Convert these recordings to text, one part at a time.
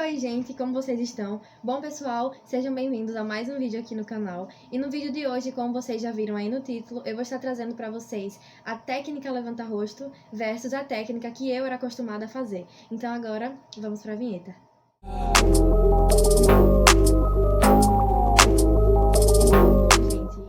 Oi, gente, como vocês estão? Bom, pessoal, sejam bem-vindos a mais um vídeo aqui no canal. E no vídeo de hoje, como vocês já viram aí no título, eu vou estar trazendo para vocês a técnica levanta-rosto versus a técnica que eu era acostumada a fazer. Então agora, vamos para a vinheta.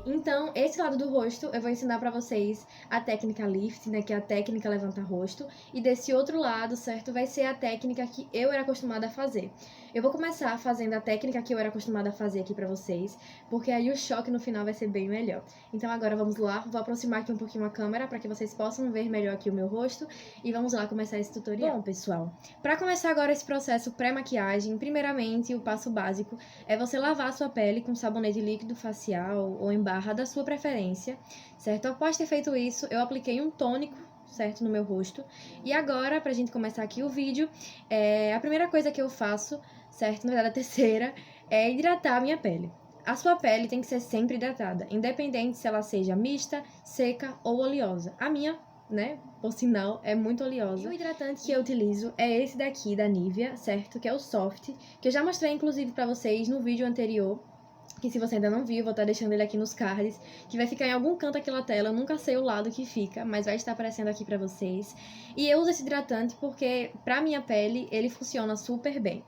Então, esse lado do rosto, eu vou ensinar pra vocês a técnica lift, né, que é a técnica levanta-rosto. E desse outro lado, certo, vai ser a técnica que eu era acostumada a fazer. Eu vou começar fazendo a técnica que eu era acostumada a fazer aqui pra vocês, porque aí o choque no final vai ser bem melhor. Então agora vamos lá, vou aproximar aqui um pouquinho a câmera pra que vocês possam ver melhor aqui o meu rosto. E vamos lá começar esse tutorial. Bom, pessoal, pra começar agora esse processo pré-maquiagem, primeiramente, o passo básico é você lavar a sua pele com sabonete líquido facial ou em barra da sua preferência, certo? Após ter feito isso, eu apliquei um tônico, certo, no meu rosto. E agora, pra gente começar aqui o vídeo, a primeira coisa que eu faço, certo, na verdade a terceira, é hidratar a minha pele. A sua pele tem que ser sempre hidratada, independente se ela seja mista, seca ou oleosa. A minha, né, por sinal, é muito oleosa. E o hidratante que eu utilizo é esse daqui, da Nivea, certo? Que é o Soft, que eu já mostrei, inclusive, pra vocês no vídeo anterior. Que se você ainda não viu, vou estar deixando ele aqui nos cards, que vai ficar em algum canto aqui na tela, eu nunca sei o lado que fica, mas vai estar aparecendo aqui pra vocês. E eu uso esse hidratante porque, pra minha pele, ele funciona super bem,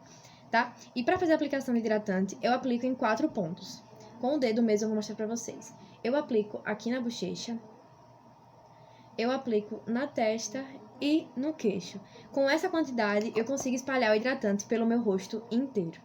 tá? E pra fazer a aplicação de hidratante, eu aplico em 4 pontos. Com o dedo mesmo eu vou mostrar pra vocês. Eu aplico aqui na bochecha, eu aplico na testa e no queixo. Com essa quantidade, eu consigo espalhar o hidratante pelo meu rosto inteiro.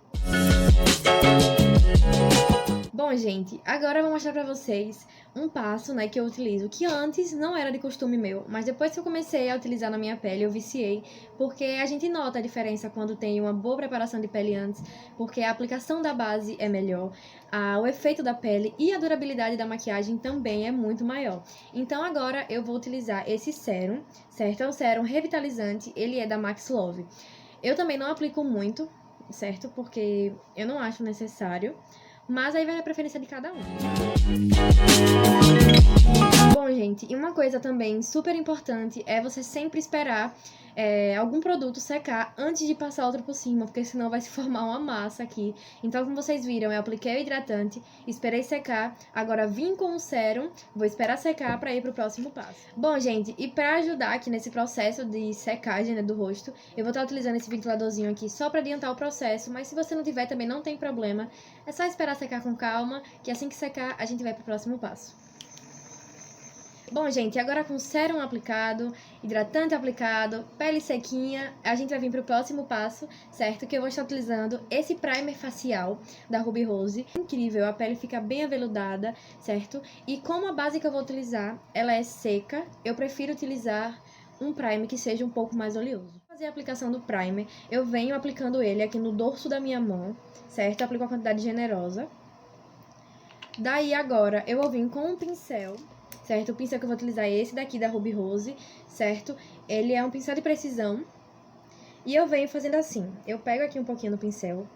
Bom, gente, agora eu vou mostrar pra vocês um passo, né, que eu utilizo, que antes não era de costume meu, mas depois que eu comecei a utilizar na minha pele, eu viciei, porque a gente nota a diferença quando tem uma boa preparação de pele antes, porque a aplicação da base é melhor, o efeito da pele e a durabilidade da maquiagem também é muito maior. Então agora eu vou utilizar esse sérum, certo? É um sérum revitalizante, ele é da Max Love. Eu também não aplico muito, certo? Porque eu não acho necessário. Mas aí vai a preferência de cada um. Bom, gente, e uma coisa também super importante é você sempre esperar algum produto secar antes de passar outro por cima, porque senão vai se formar uma massa aqui. Então, como vocês viram, eu apliquei o hidratante, esperei secar, agora vim com o sérum, vou esperar secar para ir pro próximo passo. Bom, gente, e para ajudar aqui nesse processo de secagem, né, do rosto, eu vou estar utilizando esse ventiladorzinho aqui só para adiantar o processo, mas se você não tiver também não tem problema, é só esperar secar com calma, que assim que secar a gente vai pro próximo passo. Bom, gente, agora com sérum aplicado, hidratante aplicado, pele sequinha, a gente vai vir pro próximo passo, certo? Que eu vou estar utilizando esse primer facial da Ruby Rose. Incrível, a pele fica bem aveludada, certo? E como a base que eu vou utilizar, ela é seca, eu prefiro utilizar um primer que seja um pouco mais oleoso. Para fazer a aplicação do primer, eu venho aplicando ele aqui no dorso da minha mão, certo? Eu aplico uma quantidade generosa. Daí agora eu vou vir com um pincel, certo? O pincel que eu vou utilizar é esse daqui da Ruby Rose, certo? Ele é um pincel de precisão. E eu venho fazendo assim, eu pego aqui um pouquinho no pincel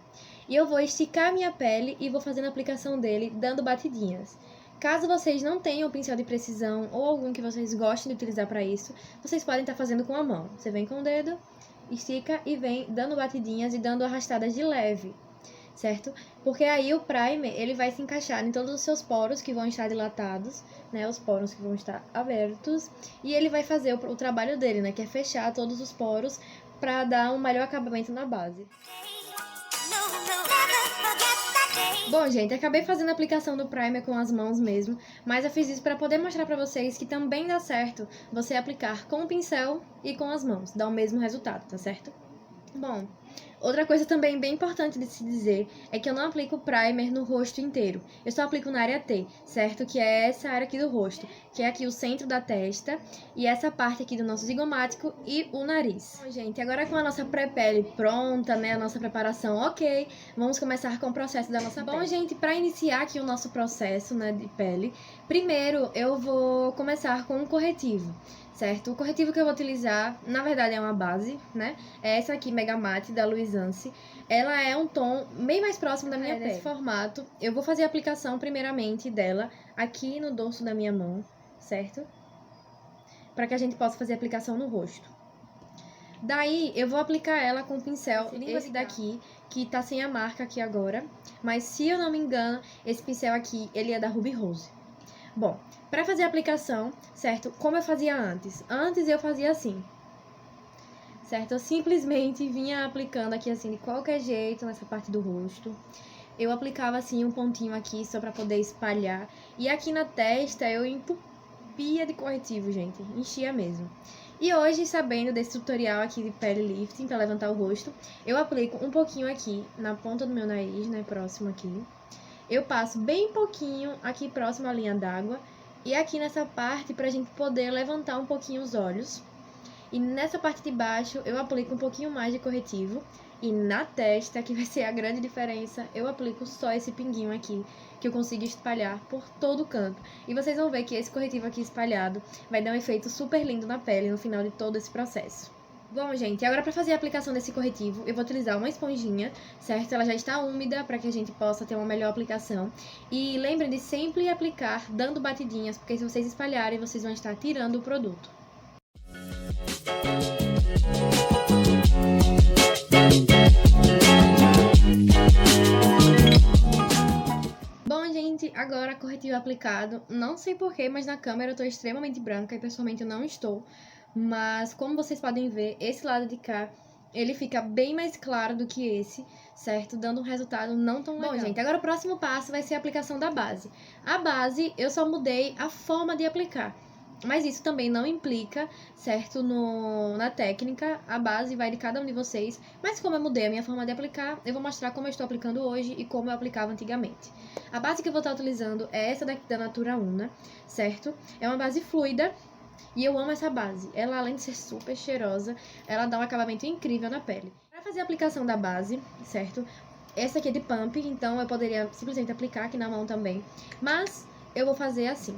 e eu vou esticar a minha pele e vou fazendo a aplicação dele, dando batidinhas. Caso vocês não tenham pincel de precisão ou algum que vocês gostem de utilizar para isso, vocês podem estar fazendo com a mão. Você vem com o dedo, estica e vem dando batidinhas e dando arrastadas de leve, certo? Porque aí o primer, ele vai se encaixar em todos os seus poros que vão estar dilatados, né? Os poros que vão estar abertos. E ele vai fazer o trabalho dele, né? Que é fechar todos os poros para dar um melhor acabamento na base. Bom, gente, acabei fazendo a aplicação do primer com as mãos mesmo, mas eu fiz isso para poder mostrar para vocês que também dá certo você aplicar com o pincel e com as mãos. Dá o mesmo resultado, tá certo? Bom, outra coisa também bem importante de se dizer é que eu não aplico primer no rosto inteiro. Eu só aplico na área T, certo? Que é essa área aqui do rosto, que é aqui o centro da testa e essa parte aqui do nosso zigomático e o nariz. Bom, gente, agora com a nossa pré-pele pronta, né, a nossa preparação ok, vamos começar com o processo da nossa pele. Bom, gente, para iniciar aqui o nosso processo, né, de pele, primeiro eu vou começar com um corretivo. Certo? O corretivo que eu vou utilizar, na verdade, é uma base, né? É essa aqui, Mega Matte, da Luisance. Ela é um tom bem mais próximo da minha pele. Nesse formato, eu vou fazer a aplicação, primeiramente, dela aqui no dorso da minha mão, certo? Para que a gente possa fazer a aplicação no rosto. Daí, eu vou aplicar ela com o pincel, esse daqui, que tá sem a marca aqui agora. Mas, se eu não me engano, esse pincel aqui, ele é da Ruby Rose. Bom, pra fazer a aplicação, certo? Como eu fazia antes? Antes eu fazia assim, certo? Eu simplesmente vinha aplicando aqui assim, de qualquer jeito, nessa parte do rosto. Eu aplicava assim um pontinho aqui, só pra poder espalhar. E aqui na testa, eu entupia de corretivo, gente. Enchia mesmo. E hoje, sabendo desse tutorial aqui de pele lifting, pra levantar o rosto, eu aplico um pouquinho aqui, na ponta do meu nariz, né, próximo aqui. Eu passo bem pouquinho aqui próximo à linha d'água e aqui nessa parte pra gente poder levantar um pouquinho os olhos. E nessa parte de baixo eu aplico um pouquinho mais de corretivo. E na testa, que vai ser a grande diferença, eu aplico só esse pinguinho aqui, que eu consigo espalhar por todo o canto. E vocês vão ver que esse corretivo aqui espalhado vai dar um efeito super lindo na pele no final de todo esse processo. Bom, gente, agora para fazer a aplicação desse corretivo, eu vou utilizar uma esponjinha, certo? Ela já está úmida para que a gente possa ter uma melhor aplicação. E lembrem de sempre aplicar dando batidinhas, porque se vocês espalharem, vocês vão estar tirando o produto. Bom, gente, agora corretivo aplicado. Não sei porquê, mas na câmera eu tô extremamente branca e pessoalmente eu não estou. Mas como vocês podem ver, esse lado de cá, ele fica bem mais claro do que esse, certo? Dando um resultado não tão legal. Bom, gente, agora o próximo passo vai ser a aplicação da base. A base, eu só mudei a forma de aplicar. Mas isso também não implica, certo, na técnica. A base vai de cada um de vocês. Mas como eu mudei a minha forma de aplicar, eu vou mostrar como eu estou aplicando hoje e como eu aplicava antigamente. A base que eu vou estar utilizando é essa daqui da Natura Una, certo? É uma base fluida. E eu amo essa base. Ela, além de ser super cheirosa, ela dá um acabamento incrível na pele. Para fazer a aplicação da base, certo? Essa aqui é de pump, então eu poderia simplesmente aplicar aqui na mão também. Mas eu vou fazer assim.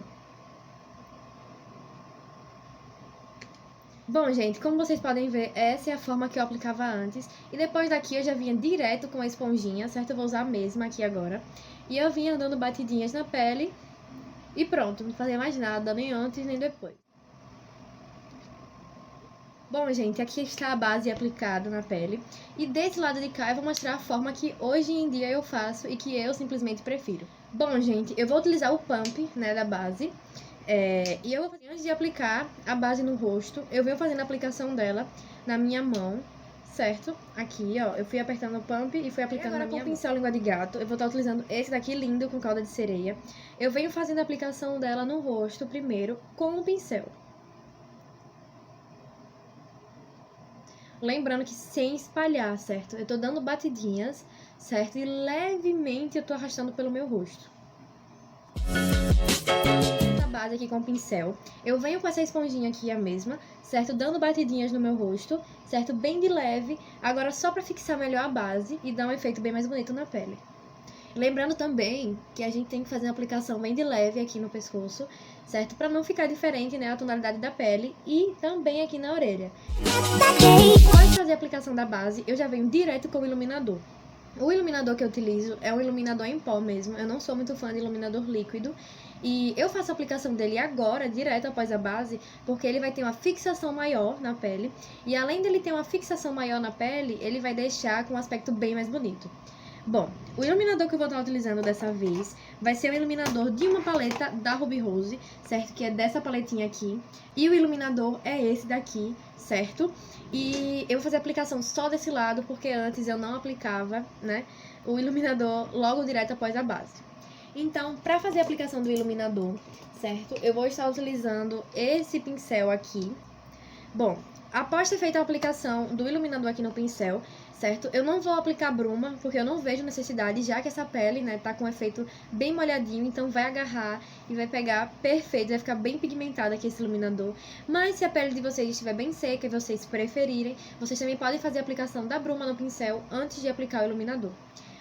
Bom, gente, como vocês podem ver, essa é a forma que eu aplicava antes. E depois daqui eu já vinha direto com a esponjinha, certo? Eu vou usar a mesma aqui agora. E eu vinha dando batidinhas na pele. E pronto, não fazia mais nada, nem antes nem depois. Bom, gente, aqui está a base aplicada na pele. E desse lado de cá eu vou mostrar a forma que hoje em dia eu faço e que eu simplesmente prefiro. Bom, gente, eu vou utilizar o pump, né, da base. E eu vou fazer, antes de aplicar a base no rosto, eu venho fazendo a aplicação dela na minha mão, certo? Aqui, ó, eu fui apertando o pump e fui aplicando na minha mão. Com o pincel língua de gato, eu vou estar utilizando esse daqui lindo com cauda de sereia. Eu venho fazendo a aplicação dela no rosto primeiro com o pincel. Lembrando que sem espalhar, certo? Eu tô dando batidinhas, certo? E levemente eu tô arrastando pelo meu rosto. Essa base aqui com o pincel. Eu venho com essa esponjinha aqui, a mesma, certo? Dando batidinhas no meu rosto, certo? Bem de leve. Agora só pra fixar melhor a base e dar um efeito bem mais bonito na pele. Lembrando também que a gente tem que fazer uma aplicação bem de leve aqui no pescoço, certo? Pra não ficar diferente, né, a tonalidade da pele e também aqui na orelha. Depois de fazer a aplicação da base, eu já venho direto com o iluminador. O iluminador que eu utilizo é um iluminador em pó mesmo. Eu não sou muito fã de iluminador líquido. E eu faço a aplicação dele agora, direto após a base, porque ele vai ter uma fixação maior na pele. E além dele ter uma fixação maior na pele, ele vai deixar com um aspecto bem mais bonito. Bom, o iluminador que eu vou estar utilizando dessa vez vai ser o iluminador de uma paleta da Ruby Rose, certo? Que é dessa paletinha aqui. E o iluminador é esse daqui, certo? E eu vou fazer a aplicação só desse lado, porque antes eu não aplicava, né, o iluminador logo direto após a base. Então, para fazer a aplicação do iluminador, certo? Eu vou estar utilizando esse pincel aqui. Bom, após ter feito a aplicação do iluminador aqui no pincel, certo? Eu não vou aplicar bruma, porque eu não vejo necessidade, já que essa pele, né, tá com um efeito bem molhadinho, então vai agarrar e vai pegar perfeito, vai ficar bem pigmentado aqui esse iluminador. Mas se a pele de vocês estiver bem seca e vocês preferirem, vocês também podem fazer a aplicação da bruma no pincel antes de aplicar o iluminador.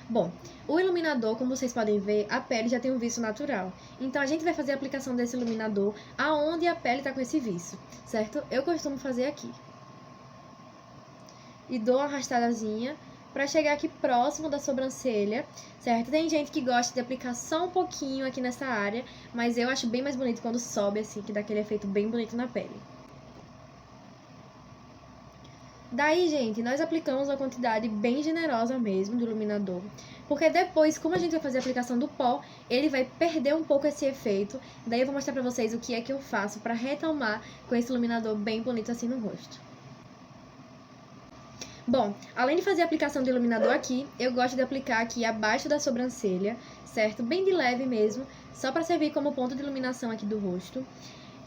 Bom, o iluminador, como vocês podem ver, a pele já tem um viço natural. Então, a gente vai fazer a aplicação desse iluminador aonde a pele tá com esse viço, certo? Eu costumo fazer aqui. E dou uma arrastadazinha pra chegar aqui próximo da sobrancelha, certo? Tem gente que gosta de aplicar só um pouquinho aqui nessa área, mas eu acho bem mais bonito quando sobe assim, que dá aquele efeito bem bonito na pele. Daí, gente, nós aplicamos uma quantidade bem generosa mesmo do iluminador. Porque depois, como a gente vai fazer a aplicação do pó, ele vai perder um pouco esse efeito. Daí eu vou mostrar pra vocês o que é que eu faço pra retomar com esse iluminador bem bonito assim no rosto. Bom, além de fazer a aplicação do iluminador aqui, eu gosto de aplicar aqui abaixo da sobrancelha, certo? Bem de leve mesmo, só pra servir como ponto de iluminação aqui do rosto.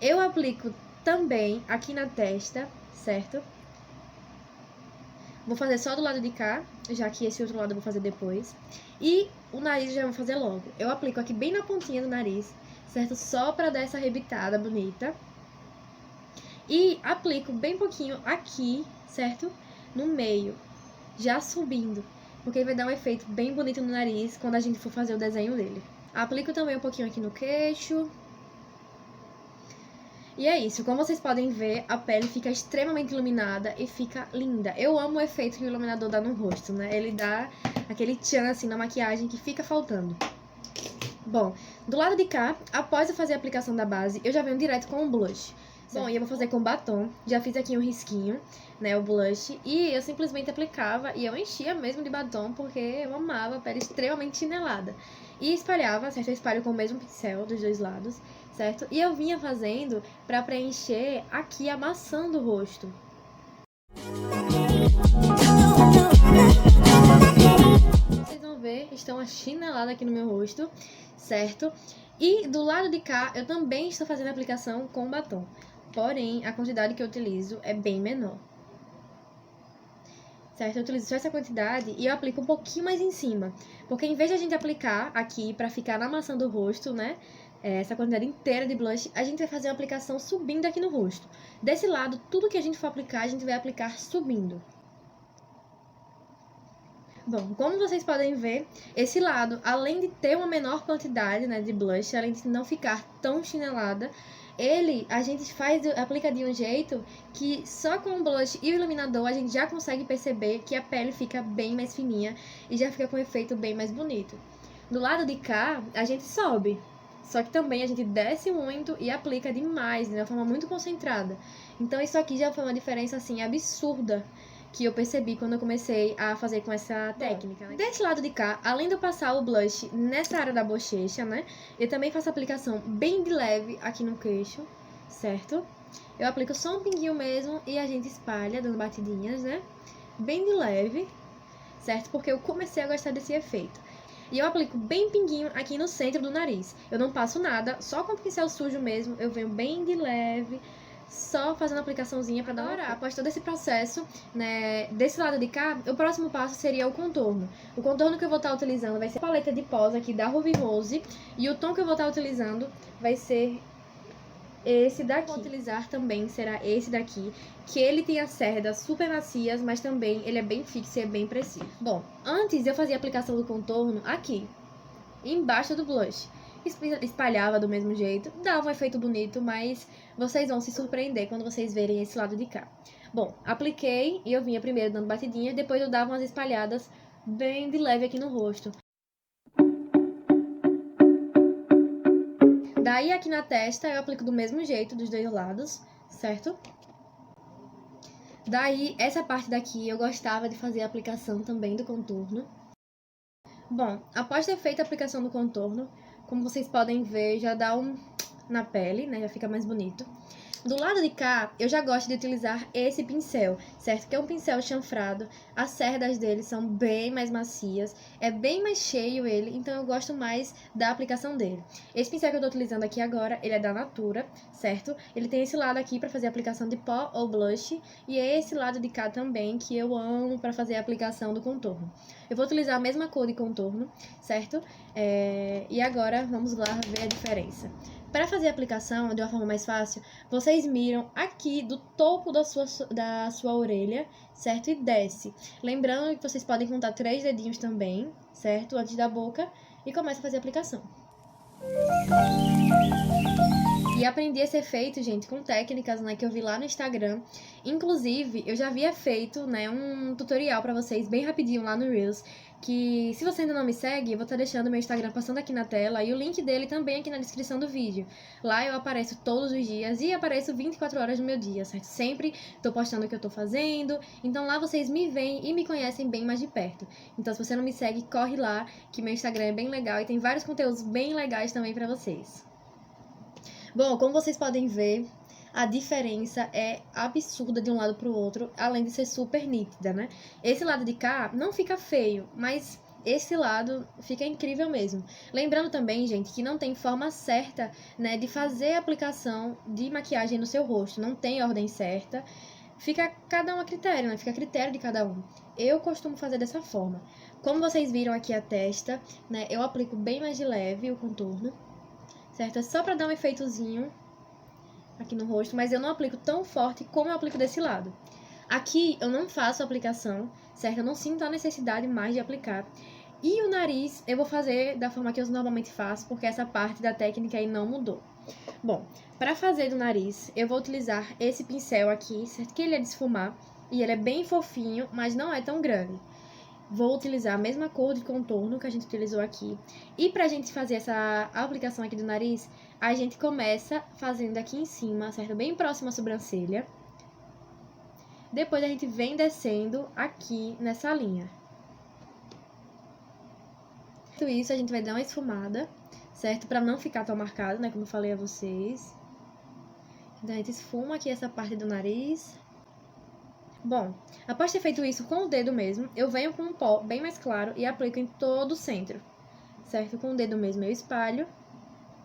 Eu aplico também aqui na testa, certo? Vou fazer só do lado de cá, já que esse outro lado eu vou fazer depois. E o nariz eu já vou fazer logo. Eu aplico aqui bem na pontinha do nariz, certo? Só pra dar essa arrebitada bonita. E aplico bem pouquinho aqui, certo? No meio, já subindo, porque vai dar um efeito bem bonito no nariz quando a gente for fazer o desenho dele. Aplico também um pouquinho aqui no queixo. E é isso, como vocês podem ver, a pele fica extremamente iluminada e fica linda. Eu amo o efeito que o iluminador dá no rosto, né? Ele dá aquele tchan assim na maquiagem que fica faltando. Bom, do lado de cá, após eu fazer a aplicação da base, eu já venho direto com o blush. Bom, e eu vou fazer com batom. Já fiz aqui um risquinho, né, o blush. E eu simplesmente aplicava e eu enchia mesmo de batom, porque eu amava a pele extremamente chinelada. E espalhava, certo? Eu espalho com o mesmo pincel dos dois lados, certo? E eu vinha fazendo pra preencher aqui a maçã do rosto. Vocês vão ver, estão uma chinelada aqui no meu rosto, certo? E do lado de cá, eu também estou fazendo a aplicação com batom. Porém, a quantidade que eu utilizo é bem menor. Certo? Eu utilizo só essa quantidade e eu aplico um pouquinho mais em cima. Porque em vez de a gente aplicar aqui pra ficar na maçã do rosto, né? Essa quantidade inteira de blush, a gente vai fazer uma aplicação subindo aqui no rosto. Desse lado, tudo que a gente for aplicar, a gente vai aplicar subindo. Bom, como vocês podem ver, esse lado, além de ter uma menor quantidade, né, de blush, além de não ficar tão chinelada, a gente aplica de um jeito que só com o blush e o iluminador a gente já consegue perceber que a pele fica bem mais fininha e já fica com um efeito bem mais bonito. Do lado de cá, a gente sobe, só que também a gente desce muito e aplica demais, né, de uma forma muito concentrada. Então isso aqui já foi uma diferença, assim, absurda que eu percebi quando eu comecei a fazer com essa técnica, né? Desse lado de cá, além de eu passar o blush nessa área da bochecha, né? Eu também faço a aplicação bem de leve aqui no queixo, certo? Eu aplico só um pinguinho mesmo e a gente espalha, dando batidinhas, né? Bem de leve, certo? Porque eu comecei a gostar desse efeito. E eu aplico bem pinguinho aqui no centro do nariz. Eu não passo nada, só com o pincel sujo mesmo, eu venho bem de leve, só fazendo a aplicaçãozinha pra dar uma cor. Após todo esse processo, né, desse lado de cá, o próximo passo seria o contorno. O contorno que eu vou estar utilizando vai ser a paleta de pós aqui da Ruby Rose. E o tom que eu vou estar utilizando vai ser esse daqui. O que eu vou utilizar também será esse daqui, que ele tem as cerdas super macias, mas também ele é bem fixo e é bem preciso. Bom, antes eu fazia a aplicação do contorno aqui, embaixo do blush. Espalhava do mesmo jeito, dava um efeito bonito, mas vocês vão se surpreender quando vocês verem esse lado de cá. Bom, apliquei e eu vinha primeiro dando batidinha, depois eu dava umas espalhadas bem de leve aqui no rosto. Daí aqui na testa eu aplico do mesmo jeito, dos dois lados, certo? Daí essa parte daqui eu gostava de fazer a aplicação também do contorno. Bom, após ter feito a aplicação do contorno, como vocês podem ver, já dá na pele, né? Já fica mais bonito. Do lado de cá, eu já gosto de utilizar esse pincel, certo? Que é um pincel chanfrado. As cerdas dele são bem mais macias, é bem mais cheio ele, então eu gosto mais da aplicação dele. Esse pincel que eu tô utilizando aqui agora, ele é da Natura, certo? Ele tem esse lado aqui pra fazer a aplicação de pó ou blush, e é esse lado de cá também que eu amo pra fazer a aplicação do contorno. Eu vou utilizar a mesma cor de contorno, certo? E agora vamos lá ver a diferença. Para fazer a aplicação de uma forma mais fácil, vocês miram aqui do topo da sua orelha, certo? E desce. Lembrando que vocês podem contar 3 dedinhos também, certo? Antes da boca, e começa a fazer a aplicação. E aprendi esse efeito, gente, com técnicas, né, que eu vi lá no Instagram. Inclusive, eu já havia feito, né, um tutorial pra vocês bem rapidinho lá no Reels, que se você ainda não me segue, eu vou estar deixando meu Instagram passando aqui na tela e o link dele também aqui na descrição do vídeo. Lá eu apareço todos os dias e apareço 24 horas no meu dia, certo? Sempre tô postando o que eu tô fazendo, então lá vocês me veem e me conhecem bem mais de perto. Então se você não me segue, corre lá, que meu Instagram é bem legal e tem vários conteúdos bem legais também pra vocês. Bom, como vocês podem ver, a diferença é absurda de um lado pro outro, além de ser super nítida, né? Esse lado de cá não fica feio, mas esse lado fica incrível mesmo. Lembrando também, gente, que não tem forma certa, né, de fazer a aplicação de maquiagem no seu rosto. Não tem ordem certa. Fica cada um a critério, né? Fica a critério de cada um. Eu costumo fazer dessa forma. Como vocês viram aqui a testa, né, eu aplico bem mais de leve o contorno, certo? É só pra dar um efeitozinho aqui no rosto, mas eu não aplico tão forte como eu aplico desse lado. Aqui eu não faço aplicação, certo? Eu não sinto a necessidade mais de aplicar. E o nariz eu vou fazer da forma que eu normalmente faço, porque essa parte da técnica aí não mudou. Bom, para fazer do nariz, eu vou utilizar esse pincel aqui, certo? Que ele é de esfumar e ele é bem fofinho, mas não é tão grande. Vou utilizar a mesma cor de contorno que a gente utilizou aqui. E pra gente fazer essa aplicação aqui do nariz, a gente começa fazendo aqui em cima, certo? Bem próximo à sobrancelha. Depois a gente vem descendo aqui nessa linha. Feito isso, a gente vai dar uma esfumada, certo? Pra não ficar tão marcado, né? Como eu falei a vocês. Então a gente esfuma aqui essa parte do nariz. Bom, após ter feito isso com o dedo mesmo, eu venho com um pó bem mais claro e aplico em todo o centro, certo? Com o dedo mesmo eu espalho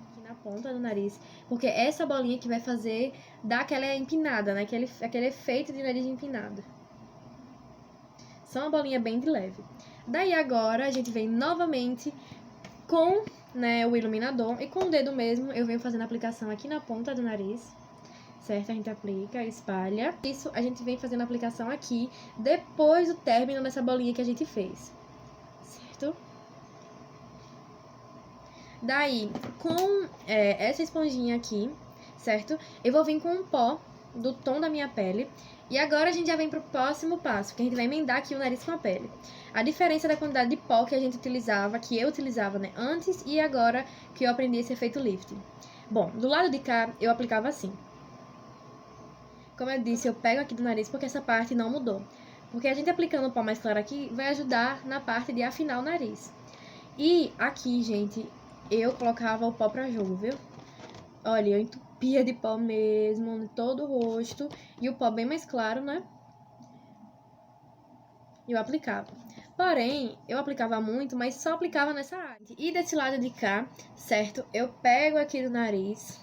aqui na ponta do nariz, porque essa bolinha que vai fazer dar aquela empinada, né? Aquele efeito de nariz empinado. Só uma bolinha bem de leve. Daí agora a gente vem novamente com, né, o iluminador e com o dedo mesmo eu venho fazendo a aplicação aqui na ponta do nariz. Certo? A gente aplica, espalha. Isso a gente vem fazendo a aplicação aqui, depois do término dessa bolinha que a gente fez. Certo? Daí, com essa esponjinha aqui, certo? Eu vou vir com um pó do tom da minha pele. E agora a gente já vem pro próximo passo, que a gente vai emendar aqui o nariz com a pele. A diferença da quantidade de pó que a gente utilizava, que eu utilizava, né, antes e agora que eu aprendi esse efeito lifting. Bom, do lado de cá, eu aplicava assim. Como eu disse, eu pego aqui do nariz porque essa parte não mudou. Porque a gente aplicando o pó mais claro aqui vai ajudar na parte de afinar o nariz. E aqui, gente, eu colocava o pó pra jogo, viu? Olha, eu entupia de pó mesmo, em todo o rosto. E o pó bem mais claro, né? Eu aplicava. Porém, eu aplicava muito, mas só aplicava nessa área. E desse lado de cá, certo? Eu pego aqui do nariz,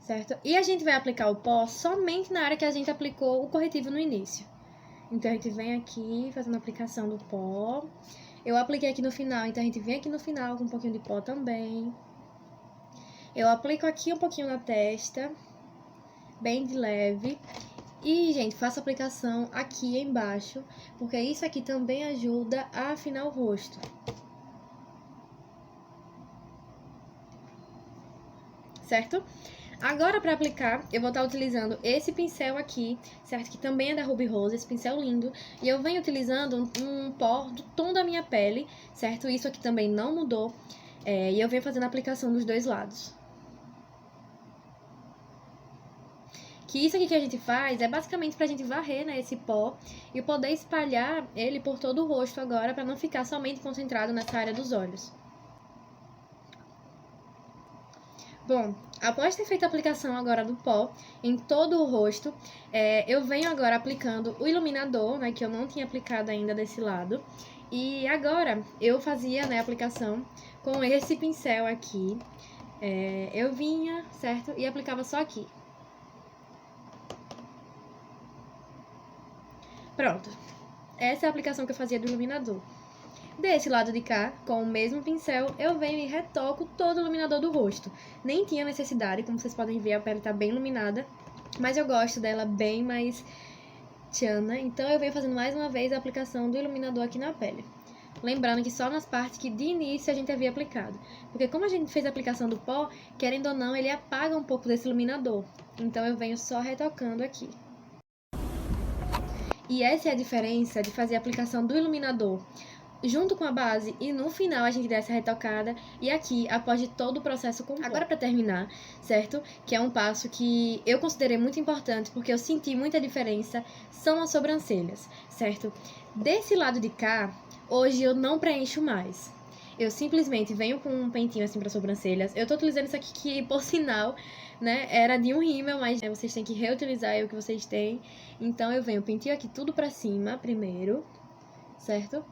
certo? E a gente vai aplicar o pó somente na área que a gente aplicou o corretivo no início. Então, a gente vem aqui fazendo a aplicação do pó. Eu apliquei aqui no final, então a gente vem aqui no final com um pouquinho de pó também. Eu aplico aqui um pouquinho na testa, bem de leve. E, gente, faço a aplicação aqui embaixo, porque isso aqui também ajuda a afinar o rosto. Certo? Agora, para aplicar, eu vou estar utilizando esse pincel aqui, certo? Que também é da Ruby Rose, esse pincel lindo. E eu venho utilizando um pó do tom da minha pele, certo? Isso aqui também não mudou. E eu venho fazendo a aplicação dos dois lados. Que isso aqui que a gente faz é basicamente pra gente varrer, né, esse pó e poder espalhar ele por todo o rosto agora, pra não ficar somente concentrado nessa área dos olhos. Bom, após ter feito a aplicação agora do pó em todo o rosto, eu venho agora aplicando o iluminador, né, que eu não tinha aplicado ainda desse lado. E agora eu fazia, né, a aplicação com esse pincel aqui. Eu vinha, certo? E aplicava só aqui. Pronto. Essa é a aplicação que eu fazia do iluminador. Desse lado de cá, com o mesmo pincel, eu venho e retoco todo o iluminador do rosto. Nem tinha necessidade, como vocês podem ver, a pele tá bem iluminada. Mas eu gosto dela bem mais tchan, então eu venho fazendo mais uma vez a aplicação do iluminador aqui na pele. Lembrando que só nas partes que de início a gente havia aplicado. Porque como a gente fez a aplicação do pó, querendo ou não, ele apaga um pouco desse iluminador. Então eu venho só retocando aqui. E essa é a diferença de fazer a aplicação do iluminador junto com a base e no final a gente dá essa retocada e aqui após de todo o processo completo. Agora para terminar, certo? Que é um passo que eu considerei muito importante porque eu senti muita diferença, são as sobrancelhas, certo? Desse lado de cá, hoje eu não preencho mais. Eu simplesmente venho com um pentinho assim para sobrancelhas. Eu tô utilizando isso aqui que, por sinal, né, era de um rímel, mas vocês têm que reutilizar o que vocês têm. Então eu venho pentinho aqui tudo pra cima primeiro, certo?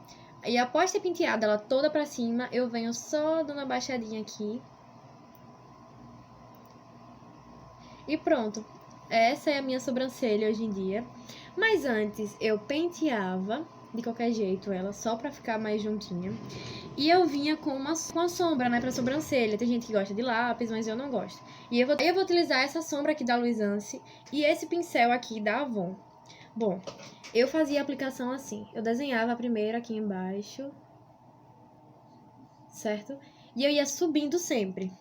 E após ter penteado ela toda pra cima, eu venho só dando uma baixadinha aqui. E pronto. Essa é a minha sobrancelha hoje em dia. Mas antes eu penteava de qualquer jeito ela, só pra ficar mais juntinha. E eu vinha com uma sombra, né, pra sobrancelha. Tem gente que gosta de lápis, mas eu não gosto. E eu vou utilizar essa sombra aqui da Luisance e esse pincel aqui da Avon. Bom, eu fazia a aplicação assim. Eu desenhava primeiro aqui embaixo, certo? E eu ia subindo sempre.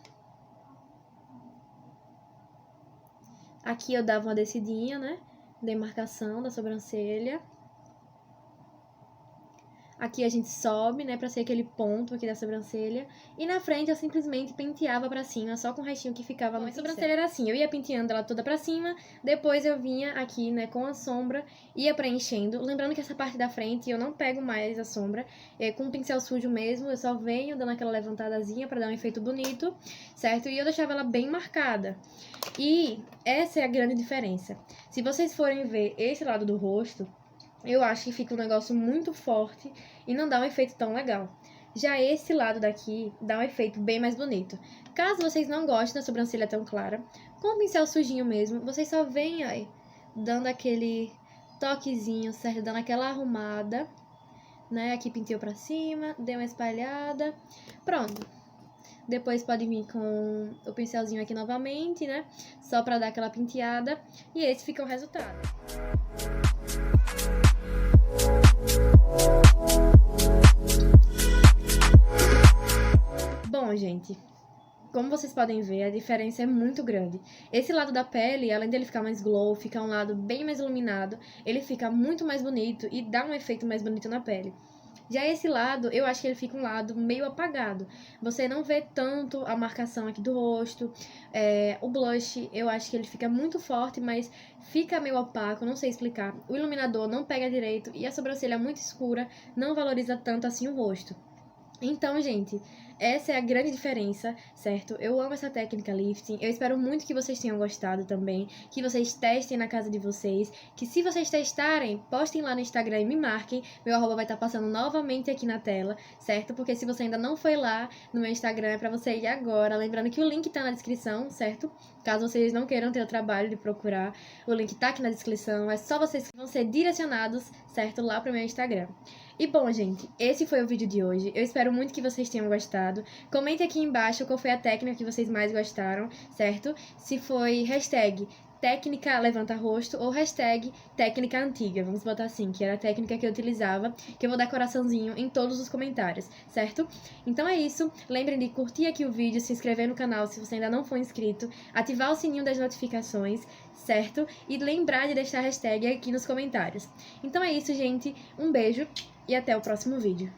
Aqui eu dava uma descidinha, né? Demarcação da sobrancelha. Aqui a gente sobe, né, pra ser aquele ponto aqui da sobrancelha. E na frente eu simplesmente penteava pra cima, só com o restinho que ficava no pincel. A sobrancelha era assim, eu ia penteando ela toda pra cima, depois eu vinha aqui, né, com a sombra, ia preenchendo. Lembrando que essa parte da frente eu não pego mais a sombra, com o pincel sujo mesmo, eu só venho dando aquela levantadazinha pra dar um efeito bonito, certo? E eu deixava ela bem marcada. E essa é a grande diferença. Se vocês forem ver esse lado do rosto, eu acho que fica um negócio muito forte e não dá um efeito tão legal. Já esse lado daqui dá um efeito bem mais bonito. Caso vocês não gostem da sobrancelha tão clara, com o pincel sujinho mesmo, vocês só vêm aí dando aquele toquezinho, certo? Dando aquela arrumada, né? Aqui penteou pra cima, deu uma espalhada. Pronto. Depois pode vir com o pincelzinho aqui novamente, né? Só pra dar aquela penteada. E esse fica o resultado. Bom, gente, como vocês podem ver, a diferença é muito grande. Esse lado da pele, além dele ficar mais glow, fica um lado bem mais iluminado, ele fica muito mais bonito e dá um efeito mais bonito na pele. Já esse lado, eu acho que ele fica um lado meio apagado. Você não vê tanto a marcação aqui do rosto. O blush, eu acho que ele fica muito forte, mas fica meio opaco, não sei explicar. O iluminador não pega direito e a sobrancelha muito escura não valoriza tanto assim o rosto. Então, gente, essa é a grande diferença, certo? Eu amo essa técnica lifting, eu espero muito que vocês tenham gostado também, que vocês testem na casa de vocês, que se vocês testarem, postem lá no Instagram e me marquem, meu arroba vai estar passando novamente aqui na tela, certo? Porque se você ainda não foi lá no meu Instagram, é pra você ir agora, lembrando que o link tá na descrição, certo? Caso vocês não queiram ter o trabalho de procurar, o link tá aqui na descrição, é só vocês que vão ser direcionados, certo? Lá pro meu Instagram. E bom, gente, esse foi o vídeo de hoje. Eu espero muito que vocês tenham gostado. Comente aqui embaixo qual foi a técnica que vocês mais gostaram, certo? Se foi hashtag técnica levanta rosto ou hashtag técnica antiga, vamos botar assim, que era a técnica que eu utilizava, que eu vou dar coraçãozinho em todos os comentários, certo? Então é isso, lembrem de curtir aqui o vídeo, se inscrever no canal se você ainda não for inscrito, ativar o sininho das notificações, certo? E lembrar de deixar a hashtag aqui nos comentários. Então é isso, gente, um beijo e até o próximo vídeo.